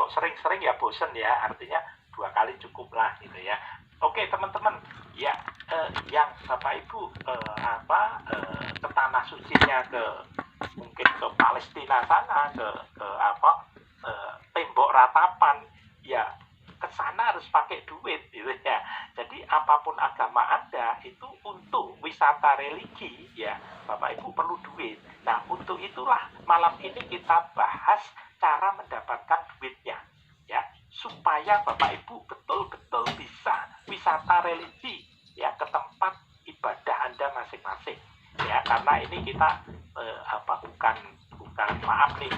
kalau sering-sering ya bosen ya, artinya 2 kali cukup lah gitu ya. Oke teman-teman, ya yang Bapak Ibu ke tanah sucinya, mungkin ke Palestina sana, ke tembok ratapan, ya ke sana harus pakai duit gitu ya. Jadi apapun agama Anda itu untuk wisata religi ya Bapak Ibu perlu duit. Nah untuk itulah malam ini kita bahas cara mendapatkan duitnya ya, supaya Bapak Ibu betul-betul bisa wisata religi ya ke tempat ibadah Anda masing-masing ya. Karena ini kita bukan maaf nih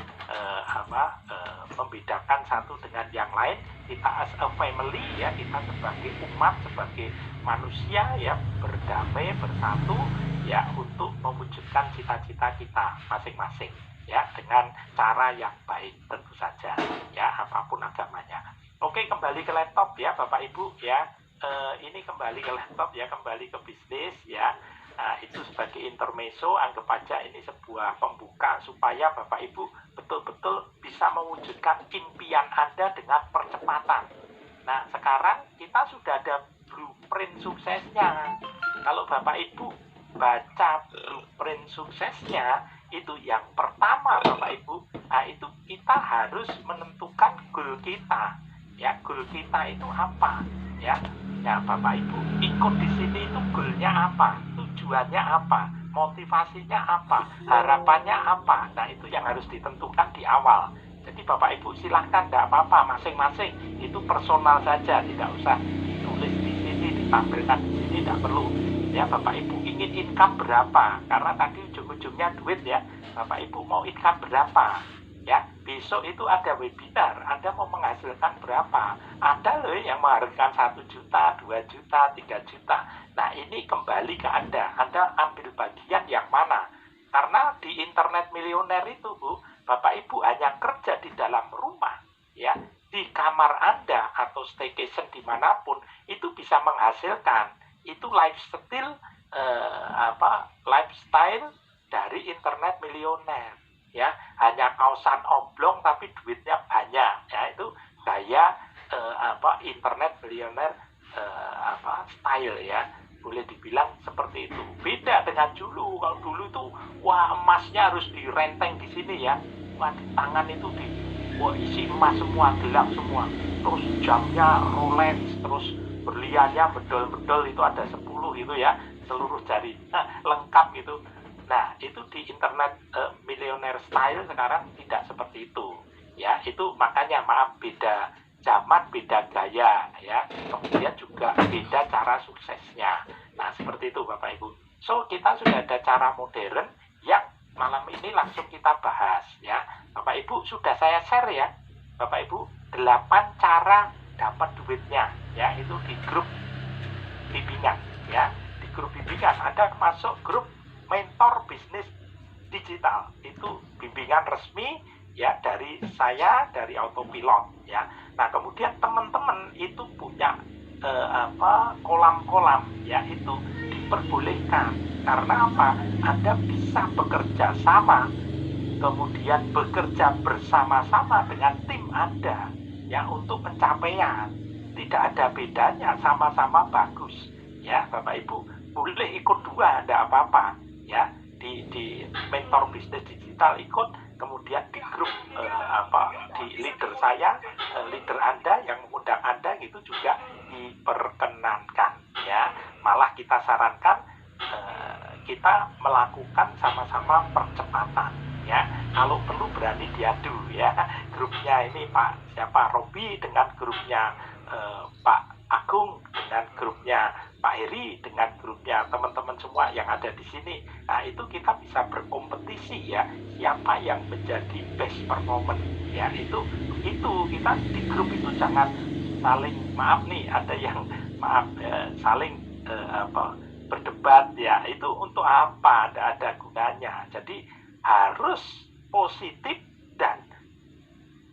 membedakan satu dengan yang lain. Kita as a family ya, kita sebagai umat, sebagai manusia ya, berdamai bersatu ya untuk mewujudkan cita-cita kita masing-masing ya, dengan cara yang baik tentu saja ya, apapun agamanya. Oke, kembali ke laptop ya Bapak Ibu ya. Ini kembali ke laptop ya, kembali ke bisnis ya. Nah, itu sebagai intermezzo, anggap aja ini sebuah pembuka supaya Bapak Ibu betul-betul bisa mewujudkan impian Anda dengan percepatan. Nah, sekarang kita sudah ada blueprint suksesnya. Kalau Bapak Ibu baca blueprint suksesnya, itu yang pertama Bapak Ibu, nah itu kita harus menentukan goal kita. Ya, goal kita itu apa? Ya, Bapak Ibu ikut di sini itu goalnya apa? Tujuannya apa? Motivasinya apa? Harapannya apa? Nah itu yang harus ditentukan di awal. Jadi Bapak Ibu silahkan, tidak apa-apa, masing-masing itu personal saja, tidak usah ditulis di sini, ditampilkan di sini, tidak perlu. Ya Bapak Ibu ingin income berapa? Karena tadi ujung-ujungnya duit ya. Bapak Ibu mau income berapa? Ya, besok itu ada webinar, Anda mau menghasilkan berapa? Ada loh yang mengharuskan 1 juta, 2 juta, 3 juta. Nah ini kembali ke Anda ambil bagian yang mana? Karena di internet milioner itu Bu, Bapak Ibu hanya kerja di dalam rumah ya, di kamar Anda atau staycation dimanapun, itu bisa menghasilkan. Itu lifestyle dari internet milioner ya, hanya kaosan oblong tapi duitnya banyak ya, itu gaya internet milioner style ya, boleh dibilang seperti itu. Beda dengan dulu. Kalau dulu itu wah emasnya harus direnteng di sini ya, wah di tangan itu isi emas semua, gelang semua, terus jamnya Rolex, terus berliannya bedol-bedol itu ada 10 itu ya, seluruh jari lengkap gitu. Nah itu di internet millionaire style sekarang tidak seperti itu ya. Itu makanya maaf, beda zaman, beda gaya ya, kemudian juga beda cara suksesnya. Nah seperti itu Bapak Ibu. So kita sudah ada cara modern yang malam ini langsung kita bahas ya. Bapak Ibu sudah saya share ya Bapak Ibu 8 cara dapat duitnya ya, itu di grup bimbingan ya. Di grup bimbingan Anda masuk grup mentor bisnis digital, itu bimbingan resmi ya dari saya, dari Autopilot ya. Nah kemudian teman-teman itu punya kolam-kolam ya, itu diperbolehkan. Karena apa? Anda bisa bekerja sama, kemudian bekerja bersama-sama dengan tim Anda ya untuk pencapaian. Tidak ada bedanya, sama-sama bagus ya Bapak Ibu. Boleh ikut 2, tidak apa-apa ya, di mentor bisnis digital ikut, kemudian di grup di leader saya, leader Anda yang mengundang Anda itu juga diperkenankan ya. Malah kita sarankan kita melakukan sama-sama percepatan ya. Kalau perlu berani diadu ya. Grupnya ini Pak Robi dengan grupnya Pak Agung, dengan grupnya Pak Heri, dengan grupnya teman-teman semua yang ada di sini. Nah itu kita bisa berkompetisi ya, siapa yang menjadi best performance ya. Itu kita di grup itu jangan saling ada yang saling berdebat ya, itu untuk apa? Tidak ada gunanya. Jadi harus positif dan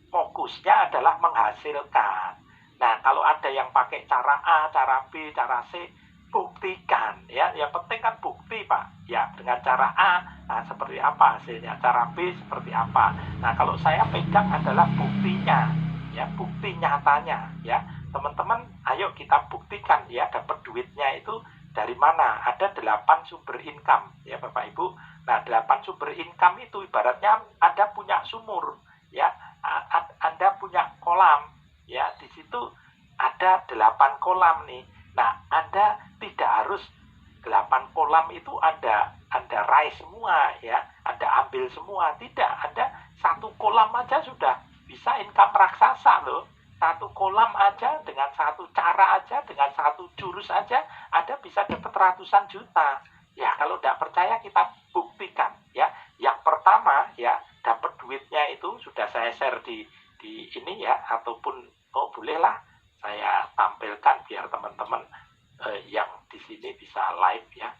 fokusnya adalah menghasilkan. Nah kalau ada yang pakai cara A, cara B, cara C, buktikan ya. Yang penting kan bukti Pak ya, dengan cara A seperti apa hasilnya, cara B seperti apa. Nah kalau saya pegang adalah buktinya ya, nyatanya ya. Teman-teman, ayo kita buktikan ya, dapat duitnya itu dari mana. Ada 8 sumber income ya Bapak Ibu. Nah, 8 sumber income itu ibaratnya Anda punya sumur ya, Anda punya kolam ya, di situ ada 8 kolam nih. Nah, Anda tidak harus 8 kolam itu Anda raih semua ya, Anda ambil semua. Tidak, Anda satu kolam aja sudah bisa income raksasa loh. Satu kolam aja, dengan satu cara aja, dengan satu jurus aja, Anda bisa dapat ratusan juta. Ya, kalau tidak percaya kita buktikan ya. Yang pertama ya, dapat duitnya itu sudah saya share di ini ya, ataupun bolehlah saya tampilkan biar teman-teman yang di sini bisa live ya.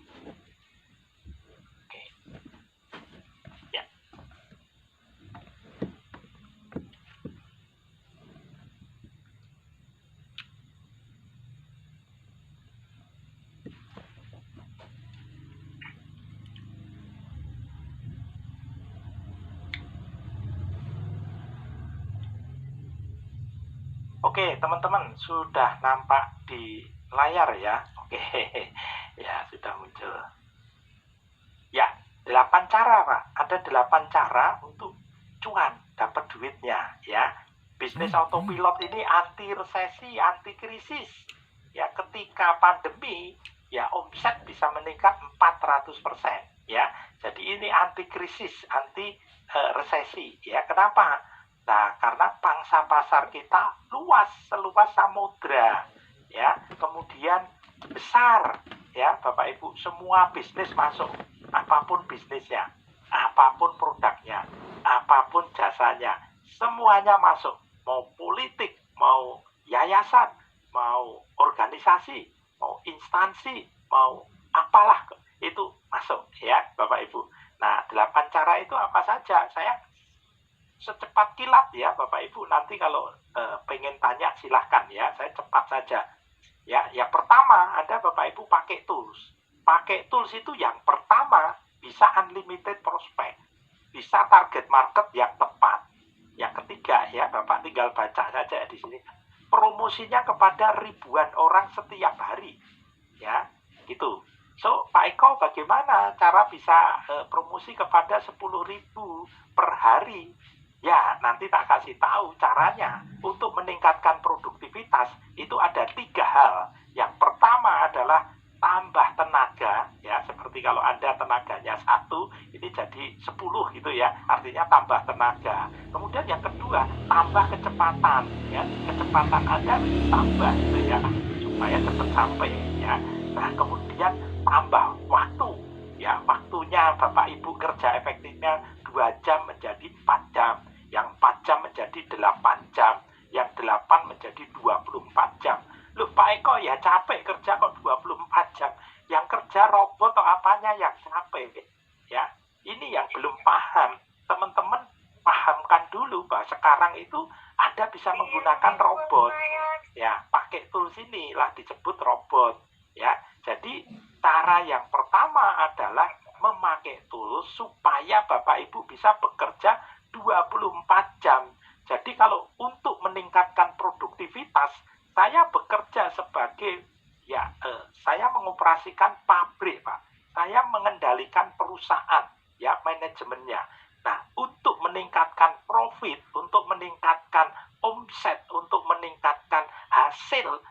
Oke. Ya. Oke, teman-teman sudah nampak di layar ya. Oke, ya sudah muncul. Ya, 8 cara Pak. Ada 8 cara untuk cuan, dapat duitnya ya. Bisnis autopilot ini anti resesi, anti krisis. Ya, ketika pandemi ya omset bisa meningkat 400% ya. Jadi ini anti krisis, anti resesi ya. Kenapa? Nah, karena pangsa pasar kita luas, seluas samudra ya, kemudian besar ya Bapak Ibu, semua bisnis masuk, apapun bisnisnya, apapun produknya, apapun jasanya, semuanya masuk, mau politik, mau yayasan, mau organisasi, mau instansi, mau apalah itu masuk ya Bapak Ibu. Nah, 8 cara itu apa saja? Saya secepat kilat ya Bapak Ibu, nanti kalau pengen tanya silahkan ya, saya cepat saja ya. Yang pertama, Anda Bapak Ibu pakai tools. Pakai tools itu yang pertama bisa unlimited prospek, bisa target market yang tepat. Yang ketiga ya Bapak tinggal baca saja di sini, promosinya kepada ribuan orang setiap hari ya, gitu. So Pak Eko, bagaimana cara bisa promosi kepada 10.000 per hari? Ya, nanti tak kasih tahu caranya. Untuk meningkatkan produktivitas itu ada 3 hal. Yang pertama adalah tambah tenaga ya, seperti kalau Anda tenaganya 1, ini jadi 10 gitu ya, artinya tambah tenaga. Kemudian yang kedua, tambah kecepatan ya, kecepatan Anda tambah gitu ya, supaya cepat sampai ya. Nah, kemudian tambah waktu ya, waktunya Bapak Ibu kerja efektifnya 2 jam menjadi 4 jam, yang 4 jam menjadi 8 jam, yang 8 menjadi 24 jam. Loh Pak Eko, ya capek kerja kok 24 jam. Yang kerja robot atau apanya yang capek ya. Ini yang belum paham. Teman-teman pahamkan dulu bahwa sekarang itu Anda bisa menggunakan robot ya, pakai tools ini lah disebut robot ya. Jadi cara yang pertama adalah memakai tools supaya Bapak Ibu bisa bekerja 24 jam. Jadi kalau untuk meningkatkan produktivitas, saya bekerja sebagai saya mengoperasikan pabrik Pak. Saya mengendalikan perusahaan ya, manajemennya. Nah, untuk meningkatkan profit, untuk meningkatkan omset, untuk meningkatkan hasil,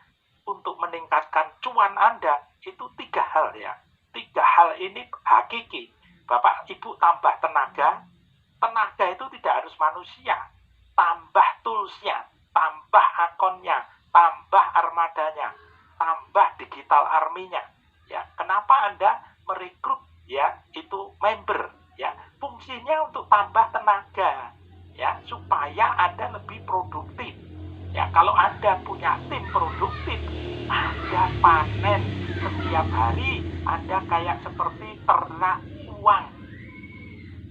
untuk meningkatkan cuan Anda, itu 3 hal ya. 3 hal ini hakiki. Bapak Ibu tambah tenaga. Tenaga itu tidak harus manusia, tambah toolsnya, tambah akunnya, tambah armadanya, tambah digital army-nya ya. Kenapa Anda merekrut ya itu member ya, fungsinya untuk tambah tenaga ya, supaya Anda lebih produktif ya. Kalau Anda punya tim produktif, Anda panen setiap hari, Anda kayak seperti ternak uang.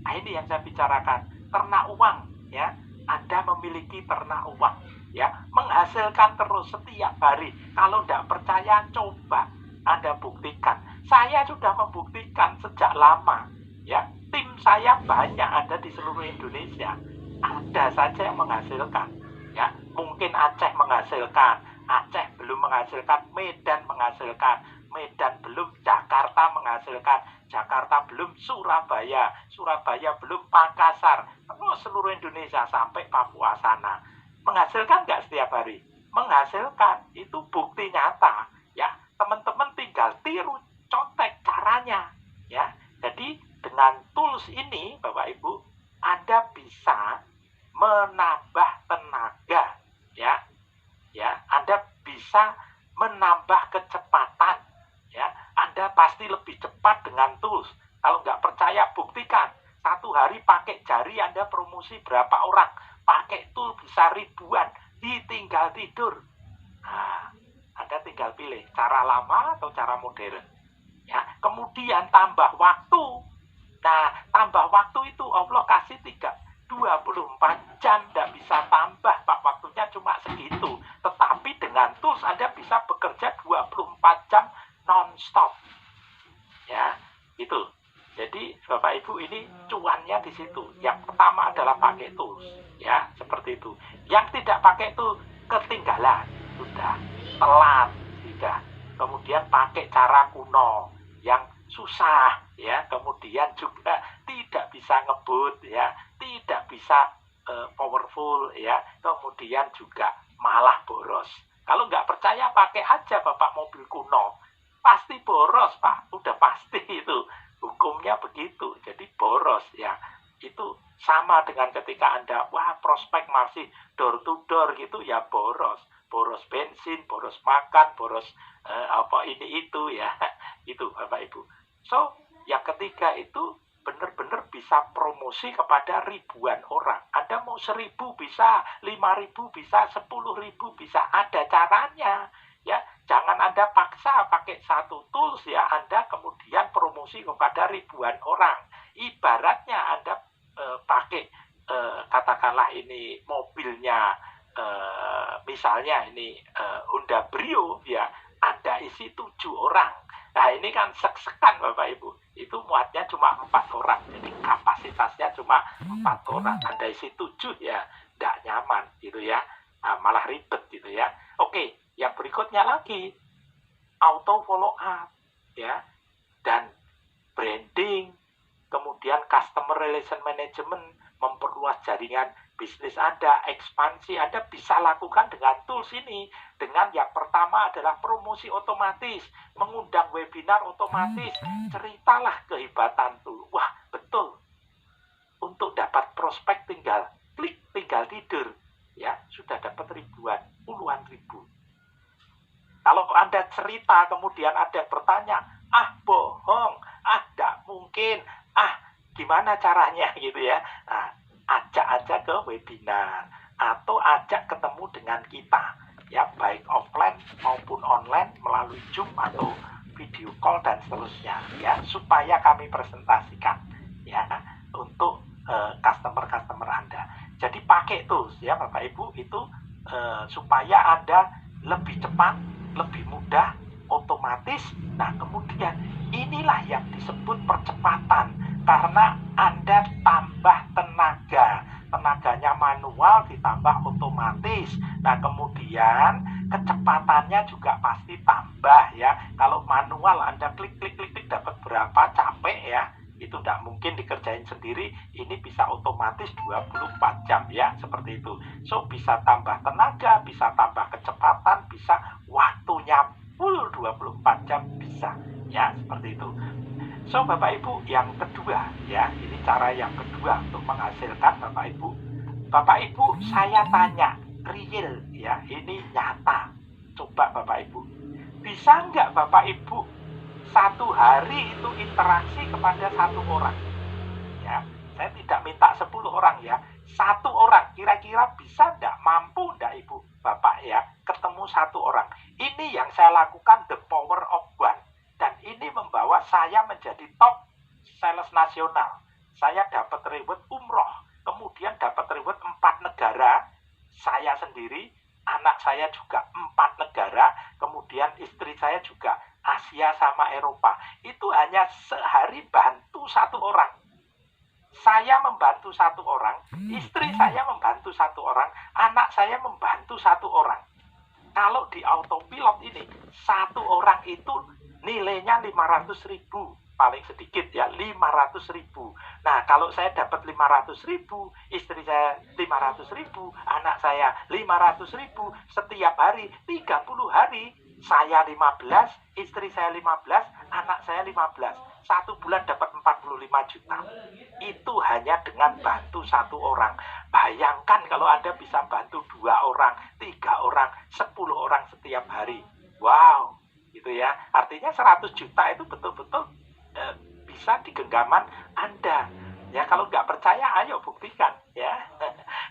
Nah, ini yang saya bicarakan, ternak uang ya. Anda memiliki ternak uang ya, menghasilkan terus setiap hari. Kalau tidak percaya, coba Anda buktikan. Saya sudah membuktikan sejak lama ya. Tim saya banyak ada di seluruh Indonesia. Ada saja yang menghasilkan ya. Mungkin Aceh menghasilkan, Aceh belum menghasilkan, Medan menghasilkan, Medan belum, Jakarta menghasilkan, Jakarta belum, Surabaya, Surabaya belum, Makassar, terus seluruh Indonesia sampai Papua sana. Menghasilkan nggak setiap hari? Menghasilkan, itu bukti nyata. Ya, teman-teman tinggal tiru, contek caranya. Ya, jadi dengan tools ini, Bapak Ibu, Anda bisa menambah tenaga, ya, Anda bisa menambah kecepatan, ya, Anda pasti lebih cepat dengan tools. Kalau nggak percaya, buktikan. Satu hari pakai jari Anda promosi berapa orang, pakai tool bisa ribuan, ditinggal tidur. Nah, Anda tinggal pilih cara lama atau cara modern. Ya, kemudian tambah waktu. Nah, tambah waktu itu Allah kasih 24 jam, tidak bisa tambah, Pak, waktunya cuma segitu. Tetapi dengan tools Anda bisa bekerja 24 jam non-stop. Ya, itu. Jadi Bapak Ibu, ini cuannya di situ. Yang pertama adalah pakai tools, ya, seperti itu. Yang tidak pakai itu ketinggalan, sudah telat, sudah. Kemudian pakai cara kuno yang susah, ya. Kemudian juga tidak bisa ngebut, ya, tidak bisa powerful, ya. Kemudian juga malah boros. Kalau nggak percaya, pakai aja Bapak mobil kuno, pasti boros, Pak, udah pasti itu. Hukumnya begitu, jadi boros, ya. Itu sama dengan ketika Anda, wah, prospek masih door to door gitu, ya boros. Boros bensin, boros makan, boros apa ini itu, ya. Itu Bapak Ibu. So, yang ketiga itu benar-benar bisa promosi kepada ribuan orang. Anda mau 1.000 bisa, 5.000 bisa, 10.000 bisa, ada caranya. Ya, jangan Anda paksa pakai satu tools, ya, Anda kemudian promosi kepada ribuan orang. Ibaratnya Anda pakai katakanlah ini mobilnya, misalnya ini Honda Brio, ya, Anda isi 7 orang. Nah, ini kan sek-sekan Bapak Ibu. Itu muatnya cuma 4 orang. Jadi kapasitasnya cuma 4 orang. Anda isi 7, ya, tidak nyaman gitu, ya. Nah, malah ribet gitu, ya. Oke, yang berikutnya lagi auto follow up, ya, dan branding, kemudian customer relation management, memperluas jaringan bisnis Anda, ekspansi Anda bisa lakukan dengan tools ini. Dengan yang pertama adalah promosi otomatis, mengundang webinar otomatis, ceritalah kehebatan tool. Wah, betul. Untuk dapat prospek tinggal klik, tinggal tidur, ya, sudah dapat ribuan, puluhan ribu. Kalau Anda cerita kemudian ada yang bertanya, bohong, tidak mungkin, gimana caranya gitu, ya. Nah, ajak aja ke webinar atau ajak ketemu dengan kita, ya, baik offline maupun online melalui Zoom atau video call dan seterusnya, ya, supaya kami presentasikan, ya, untuk customer Anda. Jadi pakai tools, ya, Bapak Ibu, itu supaya Anda lebih cepat, lebih mudah, otomatis. Nah, kemudian inilah yang disebut percepatan, karena Anda tambah tenaga, tenaganya manual ditambah otomatis. Nah, kemudian kecepatannya juga pasti tambah, ya. Kalau manual Anda klik dapat berapa, capek, ya. Itu tidak mungkin dikerjain sendiri. Ini bisa otomatis 24 jam, ya, seperti itu. So, bisa tambah tenaga, bisa tambah kecepatan, bisa waktunya full 24 jam, bisa, ya, seperti itu. So, Bapak Ibu, yang kedua, ya, ini cara yang kedua untuk menghasilkan, Bapak Ibu. Bapak Ibu, saya tanya, real, ya, ini nyata. Coba Bapak Ibu, bisa nggak Bapak Ibu satu hari itu interaksi kepada satu orang, ya. Saya tidak minta 10 orang, ya, satu orang. Kira-kira bisa nggak, mampu nggak Ibu Bapak, ya, ketemu satu orang? Ini yang saya lakukan, the power of one, dan ini membawa saya menjadi top sales nasional. Saya dapat reward umroh, kemudian dapat reward 4 negara, saya sendiri, anak saya juga 4 negara, kemudian istri saya juga Asia sama Eropa. Itu hanya sehari bantu satu orang. saya membantu 1 orang, istri saya membantu 1 orang, anak saya membantu 1 orang. Kalau di autopilot ini, 1 orang itu nilainya 500.000, paling sedikit ya, 500.000. Nah, kalau saya dapat 500.000, istri saya 500.000, anak saya 500.000, setiap hari 30 hari, saya 15, istri saya 15, anak saya 15. 1 bulan dapat 45 juta. Itu hanya dengan bantu 1 orang. Bayangkan kalau Anda bisa bantu 2 orang, 3 orang, 10 orang setiap hari. Wow, gitu ya. Artinya 100 juta itu betul-betul bisa di genggaman Anda. Ya, kalau nggak percaya, ayo buktikan ya.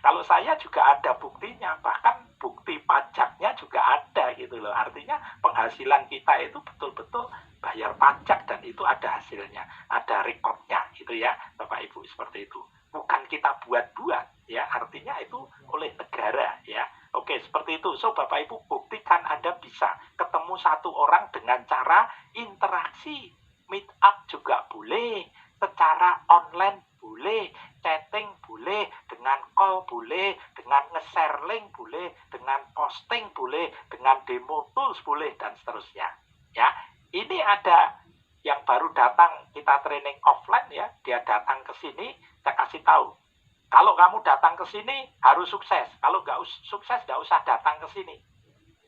Kalau saya juga ada buktinya, bahkan bukti pajaknya juga ada gitu loh. Artinya penghasilan kita itu betul-betul bayar pajak dan itu ada hasilnya, ada rekodnya gitu ya, Bapak Ibu, seperti itu. Bukan kita buat-buat ya, artinya itu oleh negara ya. Oke, seperti itu. So, Bapak Ibu buktikan Anda bisa ketemu 1 orang dengan cara interaksi. Meet up juga boleh, secara online boleh, chatting boleh, dengan call boleh, dengan nge-share link boleh, dengan posting boleh, dengan demo tools boleh, dan seterusnya. Ya, ini ada yang baru datang, kita training offline ya, dia datang ke sini, saya kasih tahu. Kalau kamu datang ke sini harus sukses, kalau nggak sukses nggak usah datang ke sini.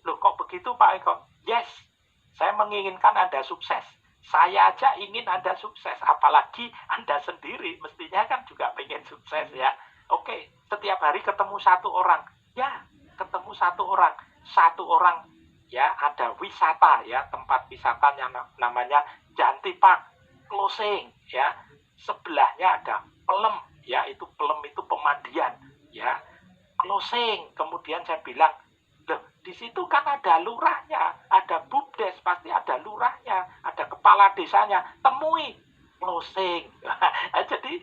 Loh, kok begitu Pak Eko? Yes, saya menginginkan Anda sukses. Saya aja ingin Anda sukses, apalagi Anda sendiri mestinya kan juga pengen sukses ya. Oke, setiap hari ketemu 1 orang. Ya, ketemu 1 orang. 1 orang ya, ada wisata ya, tempat wisatanya namanya Janti Park, closing ya. Sebelahnya ada Pelem ya, itu Pelem itu pemandian ya. Closing, kemudian saya bilang, loh, di situ kan ada lurahnya, ada bumdes, pasti ada lurahnya, ada kepala desanya, temui, closing. Jadi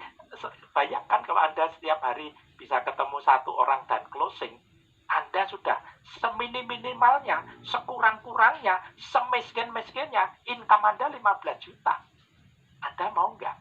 bayangkan kalau Anda setiap hari bisa ketemu 1 orang dan closing, Anda sudah seminim-minimalnya, sekurang-kurangnya, semiskin-miskinnya, income Anda 15 juta. Anda mau nggak?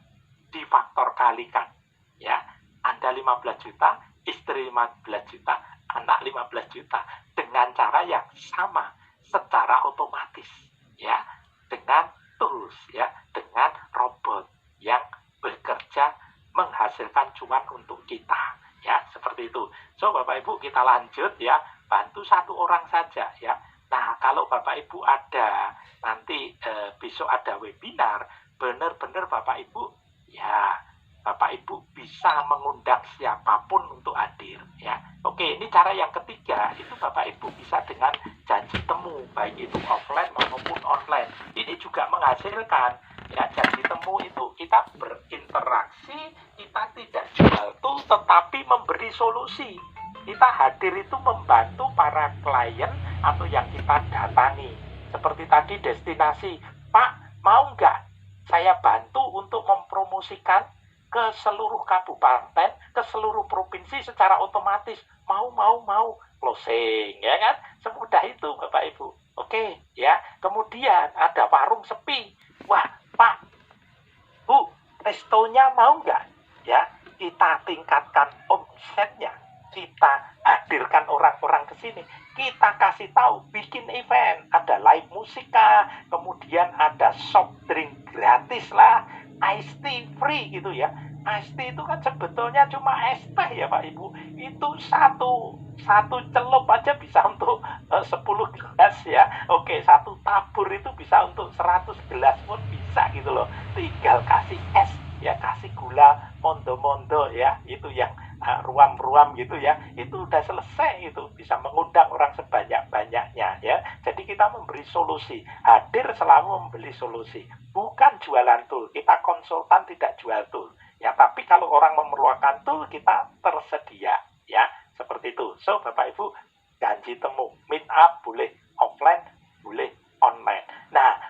Difaktor kalikan. Ya, Anda 15 juta, istri 15 juta, anak 15 juta. Dengan cara yang sama, secara otomatis. Ya, dengan tools, ya, dengan robot yang bekerja menghasilkan cuan untuk kita. Ya, seperti itu. So, Bapak Ibu, kita lanjut ya. Bantu 1 orang saja ya. Nah, kalau Bapak Ibu ada nanti besok ada webinar, benar-benar Bapak Ibu ya, Bapak Ibu bisa mengundang siapapun untuk hadir ya. Oke, ini cara yang ketiga, itu Bapak Ibu bisa dengan janji temu, baik itu offline maupun online. Ini juga menghasilkan ya, janji temu itu kita berinteraksi, kita tidak jual tool tetapi memberi solusi. Kita hadir itu membantu para klien atau yang kita datangi. Seperti tadi destinasi, Pak, mau nggak saya bantu untuk mempromosikan ke seluruh kabupaten, ke seluruh provinsi secara otomatis. Mau, closing, ya kan? Semudah itu, Bapak Ibu. Oke, ya. Kemudian ada warung sepi. Wah, Pak, Bu, restonya mau nggak? Ya, kita tingkatkan omsetnya. Kita hadirkan orang-orang ke sini. Kita kasih tahu, bikin event. Ada live musika, kemudian ada soft drink gratis lah, iced tea free gitu ya. Iced tea itu kan sebetulnya cuma es teh ya Pak Ibu. Itu satu celup aja bisa untuk 10 gelas ya. Oke, 1 tabur itu bisa untuk 100 gelas pun bisa gitu loh. Tinggal kasih es ya, kasih gula mondo-mondo ya, itu yang ruam-ruam gitu ya, itu udah selesai, itu bisa mengundang orang sebanyak-banyaknya ya. Jadi kita memberi solusi, hadir selalu membeli solusi, bukan jualan tool. Kita konsultan, tidak jual tool ya, tapi kalau orang memerlukan tool, kita tersedia ya, seperti itu. So, Bapak Ibu, janji temu, meet up boleh offline, boleh online. Nah,